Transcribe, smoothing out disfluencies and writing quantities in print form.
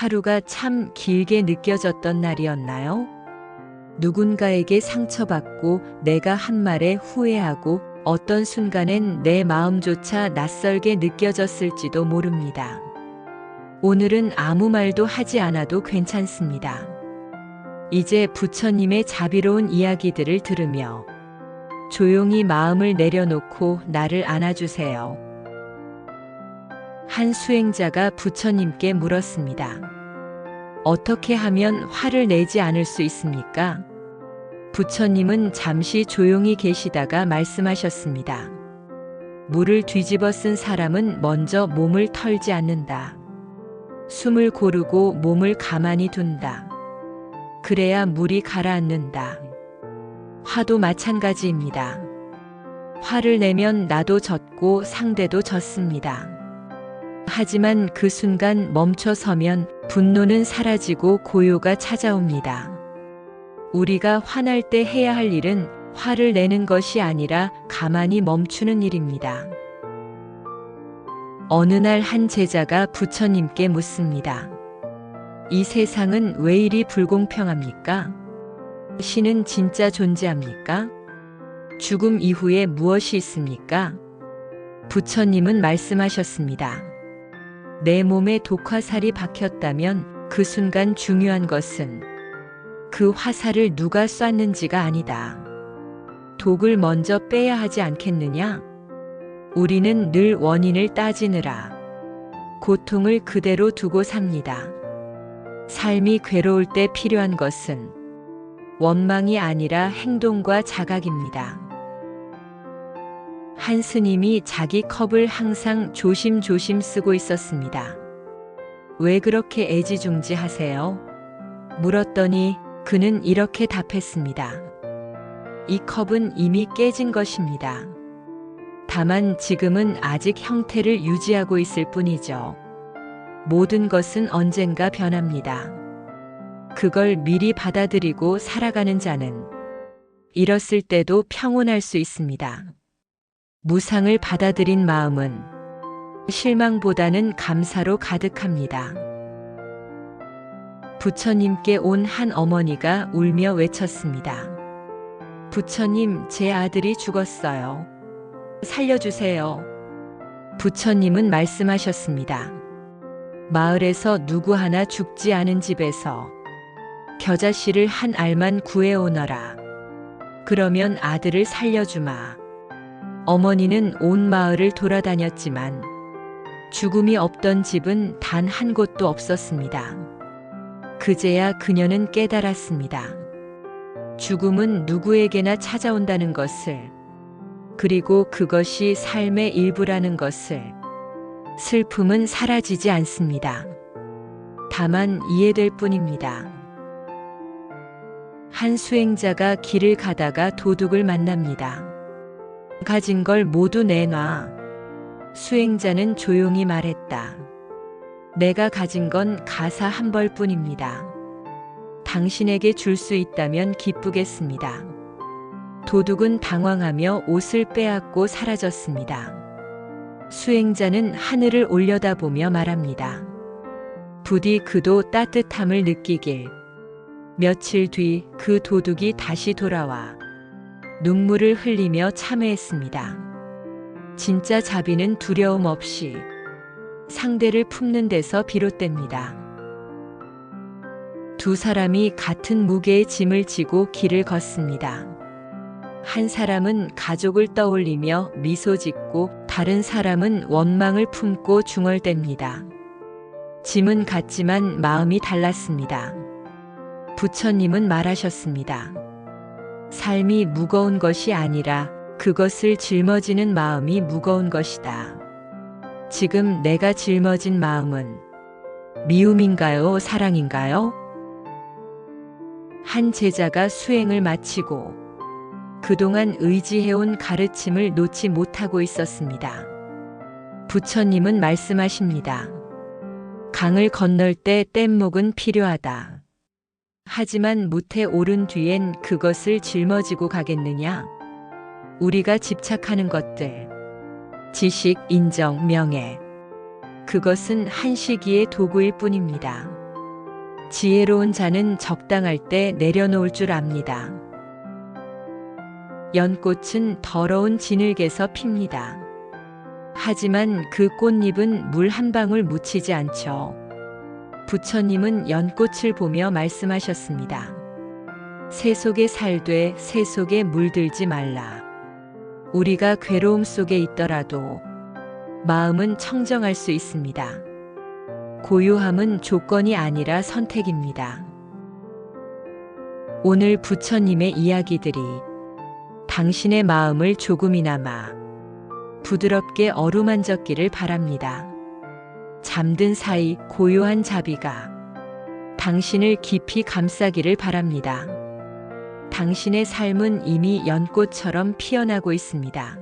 하루가 참 길게 느껴졌던 날이었나요? 누군가에게 상처받고 내가 한 말에 후회하고 어떤 순간엔 내 마음조차 낯설게 느껴졌을지도 모릅니다. 오늘은 아무 말도 하지 않아도 괜찮습니다. 이제 부처님의 자비로운 이야기들을 들으며 조용히 마음을 내려놓고 나를 안아주세요. 한 수행자가 부처님께 물었습니다. 어떻게 하면 화를 내지 않을 수 있습니까? 부처님은 잠시 조용히 계시다가 말씀하셨습니다. 물을 뒤집어 쓴 사람은 먼저 몸을 털지 않는다. 숨을 고르고 몸을 가만히 둔다. 그래야 물이 가라앉는다. 화도 마찬가지입니다. 화를 내면 나도 졌고 상대도 졌습니다. 하지만 그 순간 멈춰 서면 분노는 사라지고 고요가 찾아옵니다. 우리가 화날 때 해야 할 일은 화를 내는 것이 아니라 가만히 멈추는 일입니다. 어느 날 한 제자가 부처님께 묻습니다. 이 세상은 왜 이리 불공평합니까? 신은 진짜 존재합니까? 죽음 이후에 무엇이 있습니까? 부처님은 말씀하셨습니다. 내 몸에 독화살이 박혔다면 그 순간 중요한 것은 그 화살을 누가 쐈는지가 아니다. 독을 먼저 빼야 하지 않겠느냐? 우리는 늘 원인을 따지느라 고통을 그대로 두고 삽니다. 삶이 괴로울 때 필요한 것은 원망이 아니라 행동과 자각입니다. 한 스님이 자기 컵을 항상 조심조심 쓰고 있었습니다. 왜 그렇게 애지중지하세요? 물었더니 그는 이렇게 답했습니다. 이 컵은 이미 깨진 것입니다. 다만 지금은 아직 형태를 유지하고 있을 뿐이죠. 모든 것은 언젠가 변합니다. 그걸 미리 받아들이고 살아가는 자는 잃었을 때도 평온할 수 있습니다. 무상을 받아들인 마음은 실망보다는 감사로 가득합니다. 부처님께 온 한 어머니가 울며 외쳤습니다. 부처님, 제 아들이 죽었어요. 살려주세요. 부처님은 말씀하셨습니다. 마을에서 누구 하나 죽지 않은 집에서 겨자씨를 한 알만 구해오너라. 그러면 아들을 살려주마. 어머니는 온 마을을 돌아다녔지만 죽음이 없던 집은 단 한 곳도 없었습니다. 그제야 그녀는 깨달았습니다. 죽음은 누구에게나 찾아온다는 것을, 그리고 그것이 삶의 일부라는 것을. 슬픔은 사라지지 않습니다. 다만 이해될 뿐입니다. 한 수행자가 길을 가다가 도둑을 만납니다. 가진 걸 모두 내놔. 수행자는 조용히 말했다. 내가 가진 건 가사 한 벌뿐입니다. 당신에게 줄 수 있다면 기쁘겠습니다. 도둑은 당황하며 옷을 빼앗고 사라졌습니다. 수행자는 하늘을 올려다보며 말합니다. 부디 그도 따뜻함을 느끼길. 며칠 뒤 그 도둑이 다시 돌아와 눈물을 흘리며 참회했습니다. 진짜 자비는 두려움 없이 상대를 품는 데서 비롯됩니다. 두 사람이 같은 무게의 짐을 지고 길을 걷습니다. 한 사람은 가족을 떠올리며 미소 짓고 다른 사람은 원망을 품고 중얼댑니다. 짐은 같지만 마음이 달랐습니다. 부처님은 말하셨습니다. 삶이 무거운 것이 아니라 그것을 짊어지는 마음이 무거운 것이다. 지금 내가 짊어진 마음은 미움인가요, 사랑인가요? 한 제자가 수행을 마치고 그동안 의지해온 가르침을 놓지 못하고 있었습니다. 부처님은 말씀하십니다. 강을 건널 때 뗏목은 필요하다. 하지만 무태 오른 뒤엔 그것을 짊어지고 가겠느냐? 우리가 집착하는 것들, 지식, 인정, 명예, 그것은 한 시기의 도구일 뿐입니다. 지혜로운 자는 적당할 때 내려놓을 줄 압니다. 연꽃은 더러운 진흙에서 핍니다. 하지만 그 꽃잎은 물 한 방울 묻히지 않죠. 부처님은 연꽃을 보며 말씀하셨습니다. 새 속에 살되 새 속에 물들지 말라. 우리가 괴로움 속에 있더라도 마음은 청정할 수 있습니다. 고요함은 조건이 아니라 선택입니다. 오늘 부처님의 이야기들이 당신의 마음을 조금이나마 부드럽게 어루만졌기를 바랍니다. 잠든 사이 고요한 자비가 당신을 깊이 감싸기를 바랍니다. 당신의 삶은 이미 연꽃처럼 피어나고 있습니다.